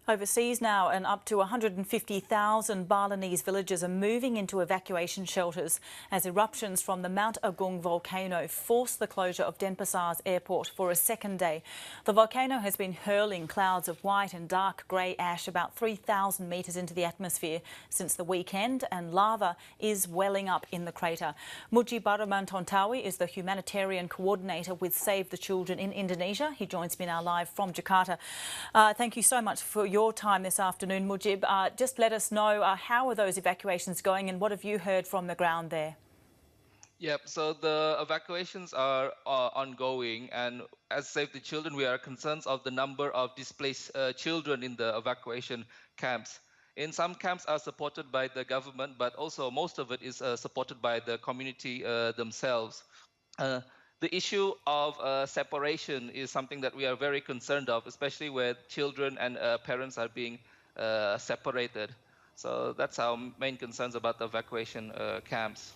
Overseas now, and up to 150,000 Balinese villagers are moving into evacuation shelters as eruptions from the Mount Agung volcano force the closure of Denpasar's airport for a second day. The volcano has been hurling clouds of white and dark grey ash about 3,000 metres into the atmosphere since the weekend, and lava is welling up in the crater. Mujiburrahman Thontowi is the humanitarian coordinator with Save the Children in Indonesia. He joins me now live from Jakarta. Thank you so much for your time this afternoon, Mujib. Just let us know how are those evacuations going and what have you heard from the ground there? Yep, so the evacuations are ongoing, and as Save the Children, we are concerned of the number of displaced children in the evacuation camps. In some camps are supported by the government, but also most of it is supported by the community themselves. The issue of separation is something that we are very concerned of, especially where children and parents are being separated. So that's our main concerns about the evacuation camps.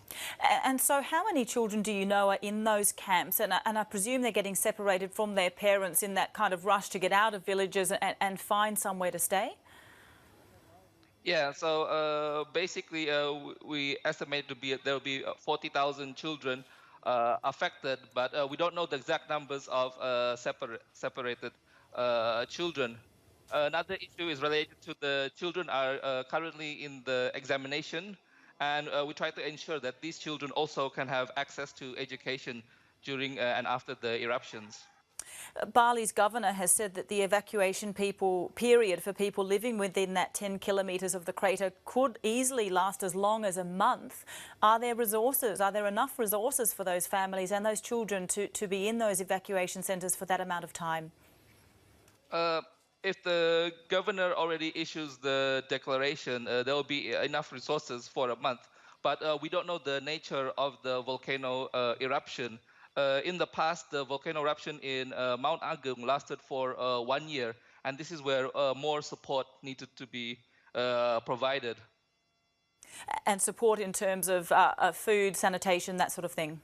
And so how many children do you know are in those camps? And I presume they're getting separated from their parents in that kind of rush to get out of villages and find somewhere to stay? Yeah, so basically we estimate there will be 40,000 children affected, but we don't know the exact numbers of separated children. Another issue is related to the children are currently in the examination, and we try to ensure that these children also can have access to education during and after the eruptions. Bali's governor has said that the evacuation period for people living within that 10 kilometres of the crater could easily last as long as a month. Are there resources? Are there enough resources for those families and those children to be in those evacuation centres for that amount of time? If the governor already issues the declaration, there will be enough resources for a month. But we don't know the nature of the volcano eruption. In the past, the volcano eruption in Mount Agung lasted for 1 year, and this is where more support needed to be provided. And support in terms of food, sanitation, that sort of thing?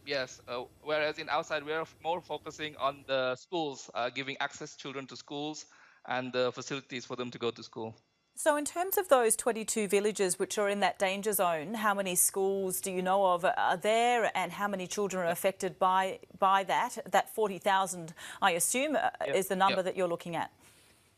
Yes, whereas in outside, we are more focusing on the schools, giving access children to schools and the facilities for them to go to school. So in terms of those 22 villages which are in that danger zone, how many schools do you know of are there and how many children are affected by that? That 40,000, I assume, is the number that you're looking at?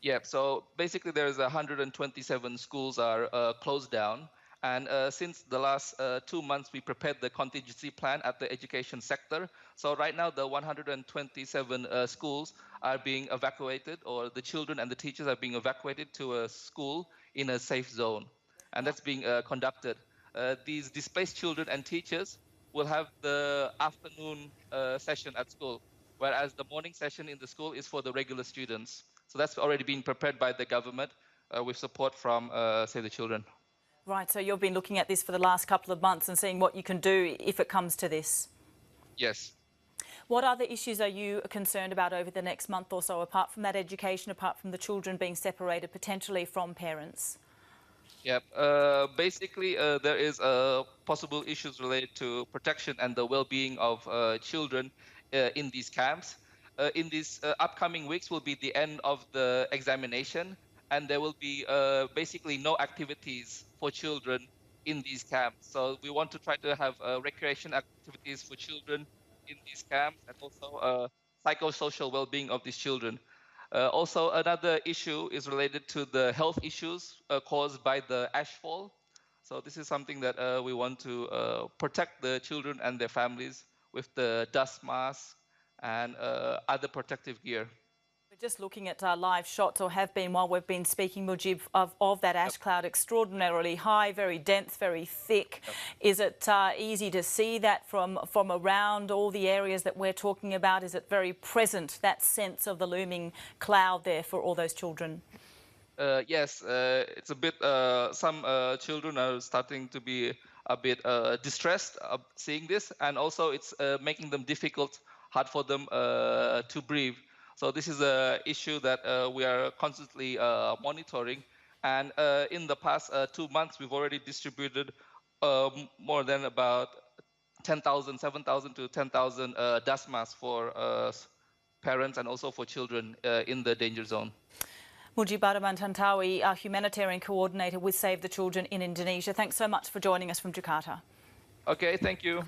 Yeah, so basically there's 127 schools are closed down. And since the last 2 months, we prepared the contingency plan at the education sector. So right now, the 127 schools are being evacuated, or the children and the teachers are being evacuated to a school in a safe zone. And that's being conducted. These displaced children and teachers will have the afternoon session at school, whereas the morning session in the school is for the regular students. So that's already been prepared by the government with support from Save the Children. Right, so you've been looking at this for the last couple of months and seeing what you can do if it comes to this? Yes. What other issues are you concerned about over the next month or so, apart from that education, apart from the children being separated potentially from parents? Yep. Basically, there is possible issues related to protection and the well-being of children in these camps. In these upcoming weeks will be the end of the examination, and there will be basically no activities for children in these camps. So we want to try to have recreation activities for children in these camps, and also psychosocial well-being of these children. Also, another issue is related to the health issues caused by the ashfall. So this is something that we want to protect the children and their families with the dust mask and other protective gear. We're just looking at live shots, or have been while we've been speaking, Mujib, of that ash cloud, extraordinarily high, very dense, very thick. Yep. Is it easy to see that from around all the areas that we're talking about? Is it very present, that sense of the looming cloud there for all those children? Yes, it's a bit, some children are starting to be a bit distressed seeing this, and also it's making them hard for them to breathe. So this is an issue that we are constantly monitoring. And in the past 2 months, we've already distributed more than about 10,000, 7,000 to 10,000 dust masks for parents and also for children in the danger zone. Mujiburrahman Thontowi, our humanitarian coordinator with Save the Children in Indonesia. Thanks so much for joining us from Jakarta. Okay, thank you.